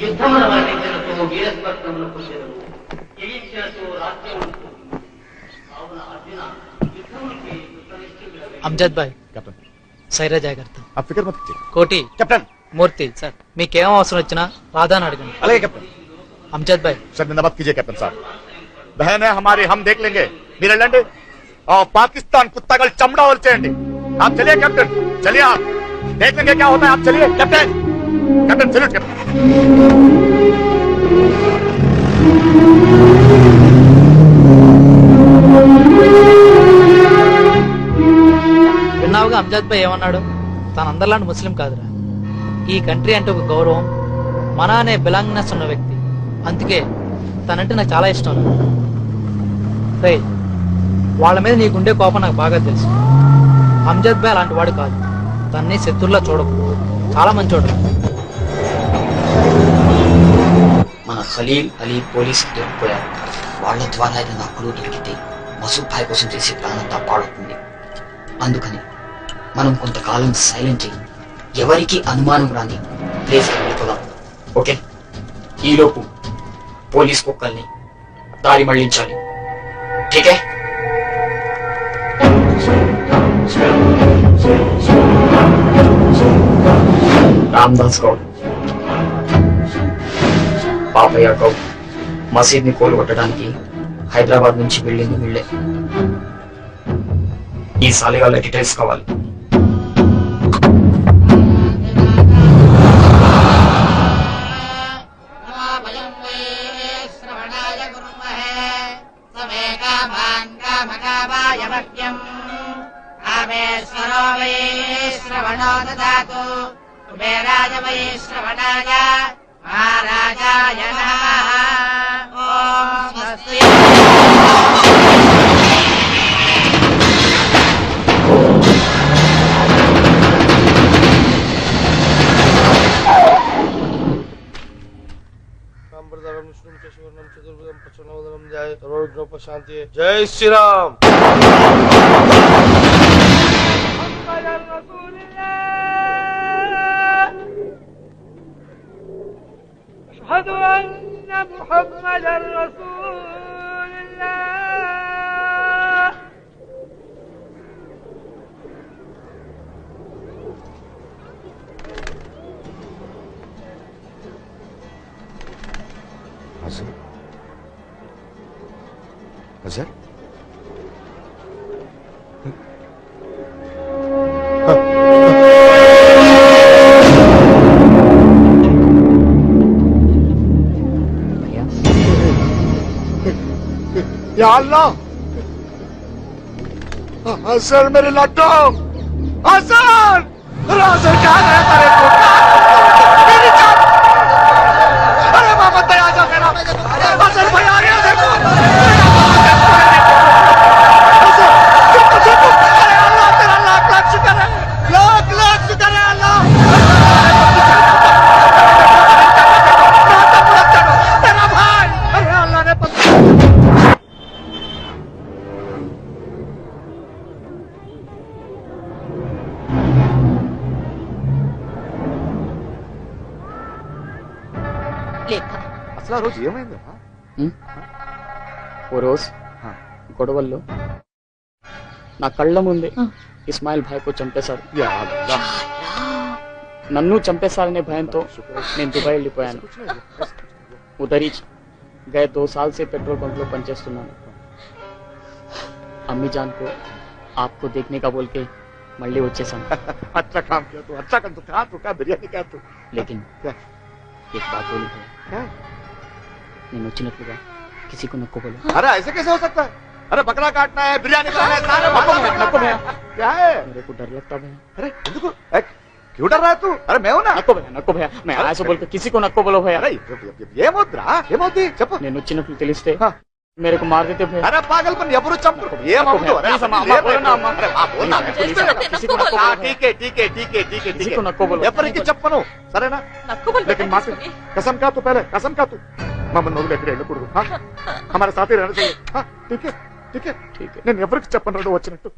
యుద్ధముల వర్ణించడంతో వీరస్పర్శములు పొందెను. జయించినతో రాజ్యము కావున అర్జున యుద్ధములకి అమ్జద్ భాయ్ कैप्टन సైరా జాగ్రత్త. आप फिक्र मत कीजिए కోటి कैप्टन మూర్తి సార్ మీకేం అవసరం వచ్చినా రాధాని అడగండి. अलग कैप्टन అమ్జద్ భాయ్ शर्मिंदा मत कीजिए कैप्टन साहब बहन है हमारी हम देख लेंगे మీరు వెళ్ళండి और पाकिस्तान कुत्ता कल चमड़ा और चेंडी आप चलिए कैप्टन चलिए आप देख लेंगे क्या होता है आप चलिए कैप्टन कैप्टन सैल्यूट कैप्टन విన్నావుగా అమ్జద్ భాయ్ ఏమన్నాడు? తన అందరిలాంటి ముస్లిం కాదురా. ఈ కంట్రీ అంటే ఒక గౌరవం, మన అనే బిలాంగ్నెస్ ఉన్న వ్యక్తి. అందుకే తనంటే నాకు చాలా ఇష్టం. రే వాళ్ళ మీద నీకుండే కోపం నాకు బాగా తెలుసు. అమ్జద్ భాయ్ అలాంటి వాడు కాదు. తన్ని శత్రుల్లా చూడకు, చాలా మంచోడు. మన ఖలీల్ అలీ పోలీస్ దొరికిపోయారు. వాళ్ళ ద్వారా ఏదైనా అప్పులు దొరికితే మసూద్ భాయ్ కోసం చేసే ప్రాణం తప్పాడుతుంది. అందుకని మనం కొంతకాలం సైలెంట్ అయ్యి ఎవరికి అనుమానం రాని ప్లేస్ వెళ్ళిపోదాం. ఓకే, ఈలోపు పోలీస్ కుక్కల్ని దారి మళ్లించాలి. ఠీకే? రామ్దాస్ గౌడ్, పాపయ్య గౌడ్ మసీద్ ని కోలుగొట్టడానికి హైదరాబాద్ నుంచి వెళ్ళింది వీళ్ళే. ఈ సాలిగాళ్ళ డీటెయిల్స్ కావాలి. శ్రవణో దదాతు కుబేరాజ వై శ్రవణాయ మహారాజాయ నమః. ఓం స్వస్తి. जय श्री राम. أشهد أن محمدا رسول الله. अजहर या अल्लाह अजहर मेरे लड्डू अजहर अजहर क्या है तेरे को मेरी जान अरे मोहम्मद भाई आजा मेरा अजहर भाई आ गया देखो అసలు ఆ రోజు ఏమైందా? ఓ రోజు గొడవల్లో నా కళ్ళ ముందే ఇస్మాయిల్ భాయ్కు చంపేశారు. నన్ను చంపేశారనే భయంతో నేను దుబాయ్ వెళ్ళిపోయాను. ఉదరీ గయ 2 साल से पेट्रोल पंप లో పనిచేస్తున్నాను. అమ్మీ జాన్ को आपको देखने का बोल के మళ్ళీ వచ్చేసాను. अच्छा काम किया तू, अच्छा कर तू, कहा तू क्या बिरयानी क्या तू? लेकिन एक बात बोली है, क्या? నేను వచ్చినట్లుగా किसी को नको बोलो. अरे ऐसे कैसे हो सकता है? अरे बकरा काटना है, बिरयानी बनाना है, सारे नको भैया. क्या है? मेरे को डर लगता है. अरे क्यों डर रहा है तू? अरे मैं हूं ना. नको भैया मैं ऐसे बोल के किसी को नको बोलो भैया. अरे ये ఏమవుద్ది చెప్పు. నేను వచ్చినట్లు తెలిస్తే मेरे को मार देते भैया. अरे पागलपन ఎవరు చంపరు. ఏమవుద్దు? अरे बोलना किसी को नको बोलो. ठीक है ठीक है ठीक है ठीक है किसी को नको बोलो. ఎవరికి చెప్పను సరేనా? लेकिन माँ कसम का तू पहले कसम का तू మమ్మల్ని వదిలేకడే వెళ్ళకూడదు. हमारे साथ ही रहना चाहिए. ठीक है ठीक है ठीक है. నేను ఎవరికి చెప్పను వచ్చినట్టు.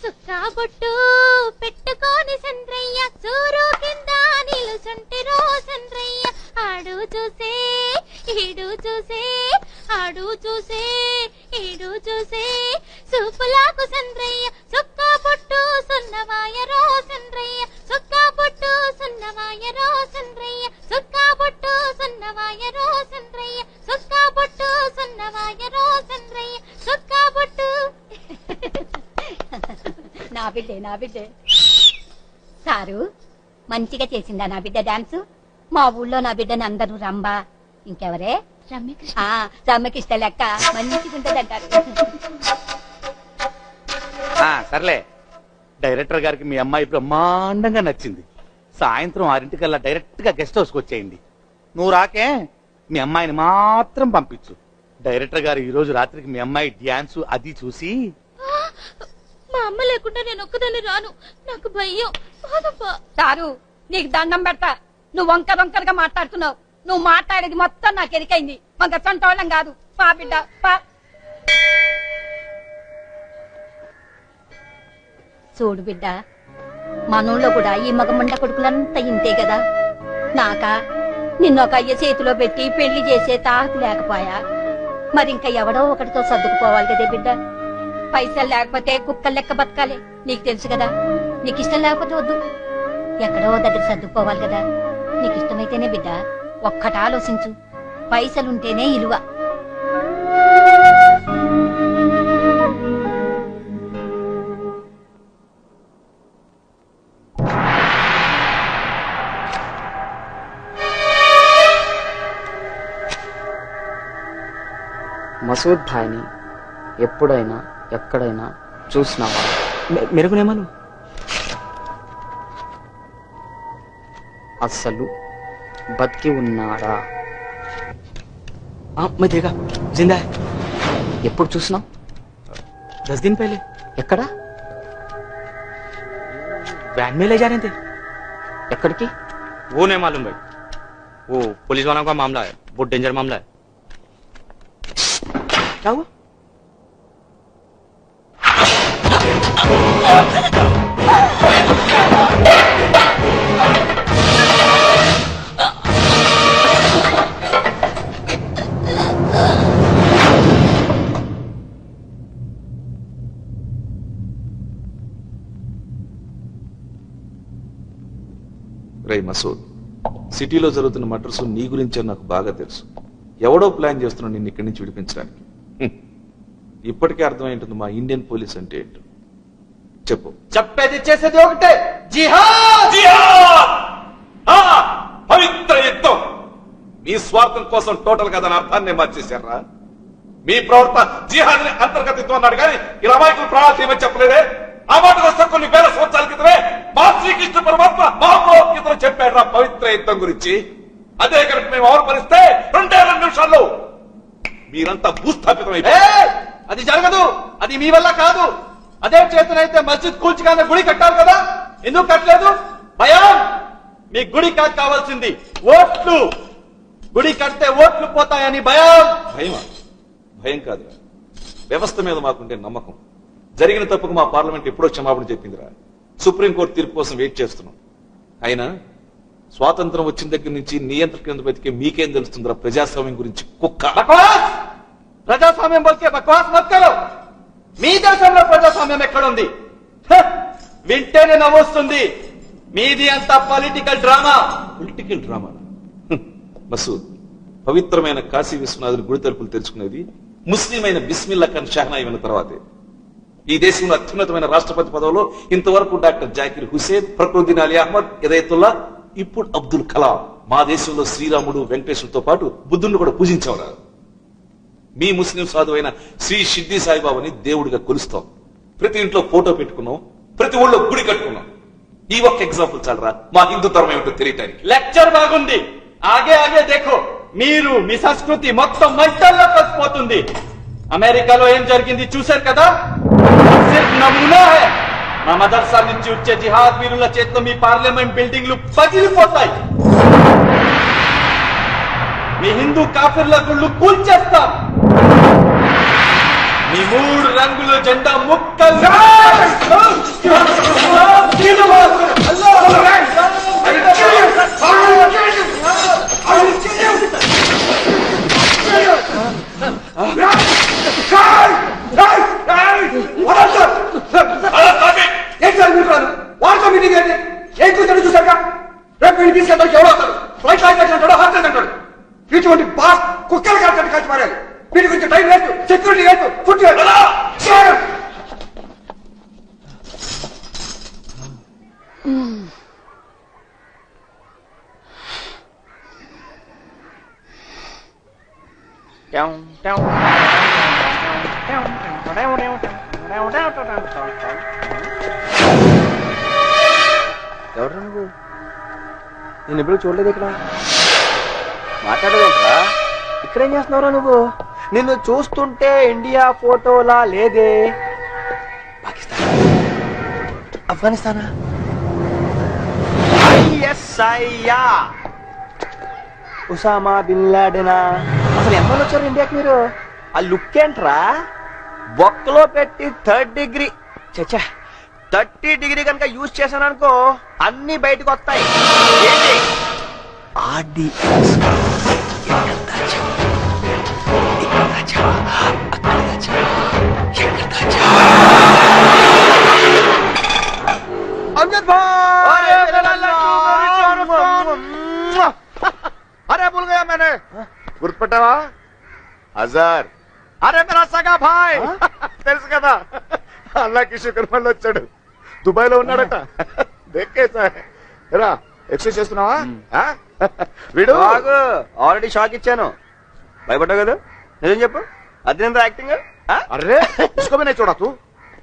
సుక్కా బొట్టు పెట్టుకోని సంద్రయ్య సన్నవాయరో సంద్రయ్య సుక్కా బొట్టు సన్నవాయరో సంద్రయ్య సుక్కా బొట్టు సన్నవాయరో సంద్రయ్య సుక్కా బొట్టు. నా బిడ్డే సారు మంచిగా చేసిందా నా బిడ్డ డాన్స్? మా ఊళ్ళో నా బిడ్డని అందరూ రంబా, ఇంకెవరే రమ్మకిష్ట లెక్క మంచిగుంటదంటారు. సర్లే, డైరెక్టర్ గారికి మీ అమ్మాయి బ్రహ్మాండంగా నచ్చింది. సాయంత్రం 6 డైరెక్ట్ గా గెస్ట్ హౌస్కి వచ్చేయండి. నువ్వు రాకే మీ అమ్మాయిని మాత్రం పంపించు. డైరెక్టర్ గారు ఈ రోజు రాత్రికి మీ అమ్మాయి డ్యాన్స్ అది చూసి, మా అమ్మ లేకుండా నేను ఒక్కదాన్ని రాను, నాకు భయం. సారు నీకు దండం పెడతా, నువ్వు వంకరగా మాట్లాడుతున్నావు. నువ్వు మాట్లాడేది మొత్తం నాకు ఎరికైంది. మాకు చంటోళ్ళం కాదు. పా బిడ్డ పా. చూడు బిడ్డ, మనూళ్ళో కూడా ఈ మగమండ కొడుకులంతా ఇంతే కదా. నాకా నిన్నొక అయ్య చేతిలో పెట్టి పెళ్లి చేసే తాహతు లేకపోయా, మరి ఇంకా ఎవడో ఒకటితో సర్దుకుపోవాలి కదే బిడ్డ. పైసలు లేకపోతే కుక్కలు లెక్క బతకాలి, నీకు తెలుసు కదా. నీకు ఇష్టం లేకపోతే వద్దు, ఎక్కడో దగ్గర సర్దుకుపోవాలి కదా. నీకు ఇష్టమైతేనే బిడ్డ, ఒక్కట ఆలోచించు. పైసలుంటేనే ఇలువ. మసూద్ భాయ్ని ఎప్పుడైనా ఎక్కడైనా చూసినావా? మెరుగునేమను అస్సలు బతికి ఉన్నాడా? मैं देखा जिंदा है। ఎప్పుడు చూసినావు? 10 दिन पहले ఎక్కడ? वैन में ले जा रहे थे। ఎక్కడికి? वो नहीं मालूम भाई, वो पुलिस वालों का मामला है, बहुत डेंजर मामला है। क्या हुआ? రై మసూద్, సిటీలో జరుగుతున్న మర్డర్స్ నీ గురించే నాకు బాగా తెలుసు. ఎవడో ప్లాన్ చేస్తున్నాడు నిన్ను ఇక్కడి నుంచి విడిపించడానికి. ఇప్పటికే అర్థమైంటుంది మా ఇండియన్ పోలీస్ అంటే ఏంటో. చెప్పు. చెప్పేది చేసేది ఒకటే, పవిత్ర యుద్ధం. మీ స్వార్థం కోసం టోటల్ గా దాని అర్థాన్ని మార్చేశారా? మీ ప్రవర్త జిహాద్ ని అంతర్గతం అన్నాడు కానీ ఇలా అమాయకులు ప్రాణాలు తీయమని చెప్పలేదే. ఆ మాట వస్తే కొన్ని వేల సంవత్సరాల క్రితమే మా శ్రీకృష్ణ పరమాత్మ మహాభగవద్గీతలో చెప్పాడు రా పవిత్ర యుద్ధం గురించి. అదే కనుక మేము అవపరిస్తే 2 నిమిషాల్లో మీరంతా భూస్థాపితం అయిపోయి. అది జరగదు, అది మీ వల్ల కాదు. అదే చేతనైతే మస్జిద్ కూల్చిగానే గుడి కట్టాలి కదా, ఎందుకు కట్టలేదు? భయం. మీ గుడి కావాల్సింది ఓట్లు. గుడి కడితే ఓట్లు పోతాయని భయం. భయమా? భయం కాదు, వ్యవస్థ మీద మాకుండే నమ్మకం. జరిగిన తప్పుకు మా పార్లమెంట్ ఎప్పుడో క్షమాపణ చెప్పిందిరా. సుప్రీంకోర్టు తీర్పు కోసం వెయిట్ చేస్తున్నాం. అయినా స్వాతంత్రం వచ్చిన దగ్గర నుంచి నియంత్రణ కింద బతికే మీకేం తెలుస్తుందిరా ప్రజాస్వామ్యం గురించి? కుక్క. ప్రజాస్వామ్యం బల్కే బక్వాస్ మత్ కరో. మీ దేశంలో ప్రజాస్వామ్యం ఎక్కడుంది? వింటేనే నవ్వొస్తుంది. మీది అంతా political drama. Political drama? Masood, పవిత్రమైన కాశీ విశ్వనాథుని గుడి తలుపులు తెరుచుకునేది ముస్లిం అయిన బిస్మిల్లా ఖాన్ షాహనాయి అయిన తర్వాతే. ఈ దేశంలో అత్యున్నతమైన రాష్ట్రపతి పదవిలో ఇంతవరకు డాక్టర్ జాకిర్ హుసేన్, ఫక్రుద్దీన్ అలీ అహ్మద్, ఇదయతుల్లా, ఇప్పుడు అబ్దుల్ కలాం. మా దేశంలో శ్రీరాముడు, వెంకటేశ్వరుతో పాటు బుద్ధుడిని కూడా పూజించేవారు. మీ ముస్లిం సాధువు అయిన శ్రీ షిర్డీ సాయిబాబాని దేవుడిగా కొలుస్తాం. ప్రతి ఇంట్లో ఫోటో పెట్టుకున్నాం, ప్రతి ఊళ్ళో గుడి కట్టుకున్నాం. ఈ ఒక్క ఎగ్జాంపుల్ చాలరా మా హిందూ ధర్మం ఏమిటో తెలియటానికి. లెక్చర్ బాగుంది. ఆగే ఆగే దేఖో. మీరు మీ సంస్కృతి మొత్తం మంటల్లో కలిసిపోతుంది. అమెరికాలో ఏం జరిగింది చూశారు కదా, సిర్ఫ్ నమూనా హై. మా మదర్సా నుంచి వచ్చే జిహాద్ వీరుల చేతిలో మీ పార్లమెంట్ బిల్డింగ్లు పగిలిపోతాయి. మీ హిందూ కాఫిర్ల గుళ్ళు కూల్చేస్తాం. మీ 3 రంగుల జెండా ముక్కలు. వాడితో మీటింగ్ ఏంటి? ఏం కూర్చొని చూసాక రేపు బయటికి తీసుకెళ్తాడు ఎవడో వస్తాడు, ఫ్లైట్ అంటాడు, హాస్టల్ అంటాడు. ఇటువంటి బాస్ కుక్కలు కాల్చండి కలిసి మారాలి. వీటి గురించి టైం లేదు, సెక్యూరిటీ లేదు, ఫుడ్ లేదు. ఎవరు నువ్వు? నేను ఎప్పుడు చూడలేదు ఇక్కడ. మాట్లాడలేదురా. ఇక్కడేం చేస్తున్నావురా నువ్వు? నిన్ను చూస్తుంటే ఇండియా ఫోటోలా లేదే. పాకిస్తాన్, ఆఫ్ఘనిస్తానా? ఐఎస్ఐయా, ఉసామా బిన్ లాడెనా? అసలు ఎంతమంది వచ్చారు ఇండియాకి మీరు? ఆ లుక్ ఏంట్రా? బొక్కలో పెట్టి 3rd డిగ్రీ, చచ్చా 30 డిగ్రీ కనుక యూజ్ చేశాను అనుకో అన్ని బయటకు వస్తాయి. ఏంటి अरे भूल गया मैंने. గుర్తుపట్టావా? అజార్. అరే మేరా సగా భాయ్. తెలుసు కదా, అల్లాకి శుక్ర్ మళ్ళీ వచ్చాడు. దుబాయ్ లో ఉన్నాడట. దేకేసా రా, ఎక్సర్సైజ్ చేస్తున్నావా? వీడు ఆల్రెడీ షాక్ ఇచ్చాను. భయపడ్డావు కదా? నిజం చెప్పు, అది ఎంత యాక్టింగ్? అరే इसको भी नहीं छोड़ा तू.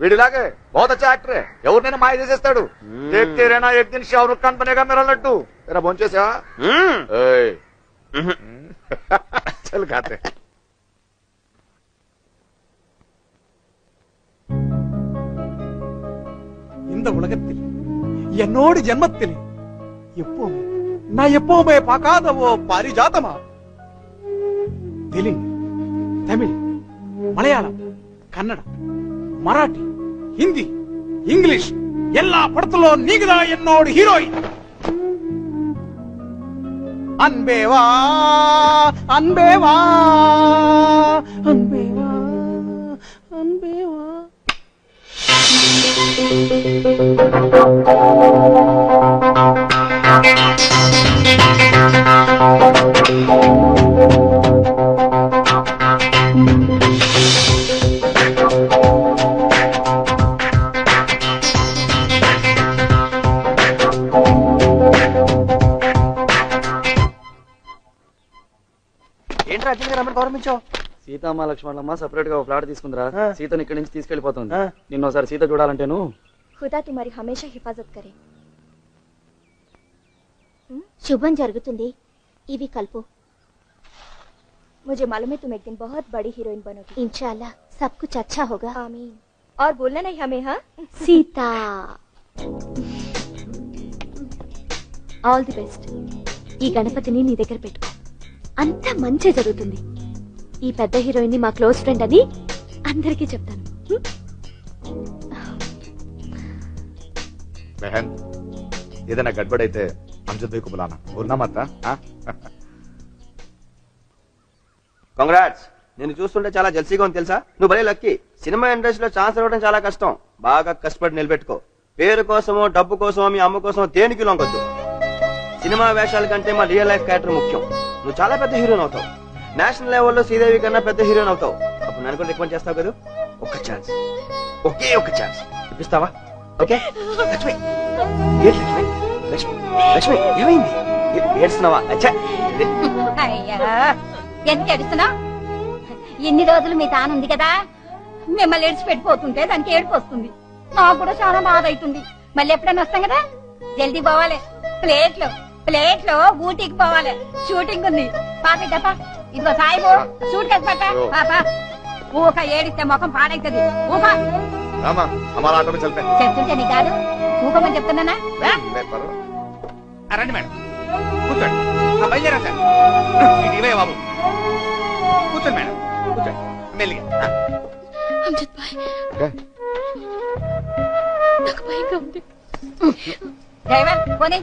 వీడిలాగే बहुत अच्छा एक्टर है. ఎవరినైనా మాయ చేసేస్తాడు. देखते रहना एक दिन शाहरुख खान बनेगा मेरा लड्डू. तेरा भोंचेसा चल खाते. இந்த உலகத்தில் என்னோடு ஜென்மத்தில் எப்பவுமே நான் எப்பவுமே பார்க்காத ஓ பாரிஜாதமா. தெலுங்கு, தமிழ், மலையாளம், கன்னடம், மராఠీ, హిందీ, ఇంగ్లీష్ எல்லா படத்திலோ நீங்கதான் என்னோட ஹீரோயின். அன்பேவா அன்பேவா அன்பேவா அன்பேவா. ఏంట్రా అర్జున్ గారు రమ్మని గౌరవించావు? సీతమ్మ లక్ష్మణమ్మ సెపరేట్ గా ఫ్లాట్ తీసుకుందిరా. సీతను ఇక్కడి నుంచి తీసుకెళ్లిపోతుంది. నిన్నోసారి సీత చూడాలంటేను. ఖుదా తుమారి హమేషా హిఫాజత్ కరే. శుభం జరుగుతుంది. ఇవి కల్పు. मुझे मालूम है तुम एक दिन बहुत बड़ी हीरोइन बनोगी. इंशाल्लाह सब कुछ अच्छा होगा. आमीन. और बोलना नहीं हमें. हाँ सीता. All the best. ఈ గణపతిని నీ దగ్గర పెట్టుకో. అంతా మంచి జరుగుతుంది. ఈ పెద్ద హీరోయిన్ ని మా క్లోజ్ ఫ్రెండ్ అని అందరికీ చెప్తాను. बहन ఏదైనా గడ్బడైతే అమ్జద్ భాయ్ కు బులానా. బోల్నా మత. కంగ్రాట్స్. నేను చూస్తుంటే చాలా జల్సీగా ఉంది తెలుసా. నువ్వు భలే లక్కీ. సినిమా ఇండస్ట్రీలో ఛాన్స్ ఇవ్వడం చాలా కష్టం. బాగా కష్టపడి నిలబెట్టుకో. పేరు కోసమో డబ్బు కోసమో మీ అమ్మ కోసమో దేనికి లొంగొద్దు. సినిమా వేషాల కంటే మా రియల్ లైఫ్ క్యారెక్టర్ ముఖ్యం. నువ్వు చాలా పెద్ద హీరోయిన్ అవుతావు. నేషనల్ లెవెల్లో శ్రీదేవి కన్నా పెద్ద హీరోయిన్ అవుతావు. అప్పుడు నన్ను కూడా రికమెండ్ చేస్తావు కదా. ఒక్క ఛాన్స్, ఒకే ఒక్క ఛాన్స్ ఇప్పిస్తావా? ఓకే. లక్ష్మి, ఏంటి లక్ష్మి? లక్ష్మి, లక్ష్మి ఏమైంది? ఏడుస్తున్నావా? అచ్చా ఎందుకు ఏడుస్తున్నా? ఎన్ని రోజులు మీ తానుంది కదా, మిమ్మల్ని ఏడిచిపెట్టిపోతుంటే దానికి ఏడుపు వస్తుంది. నాకు కూడా చాలా బాధ అవుతుంది. మళ్ళీ ఎప్పుడైనా వస్తాం కదా, జల్దీ పోవాలి. ప్లేట్లో ఊటీకి పోవాలి. షూటింగ్ ఉంది. పాపా ఇదిగో సాయిబు షూట్ కేసు పట్టా. పాపా ఊక ఏడిస్తే ముఖం పాడైతుంది. ఊపా చెప్తుంటే నీ కాదు ఊపమని చెప్తున్నానా? రండి మేడం, కూర్చోండి. బయలుదేరా సార్. ఇవే బాబు, కూర్చోండి మేడం, కూర్చోండి మెల్లిగా. అమ్జద్ భాయ్, నాకు భయంగా ఉంది. డ్రైవర్ పోనీ.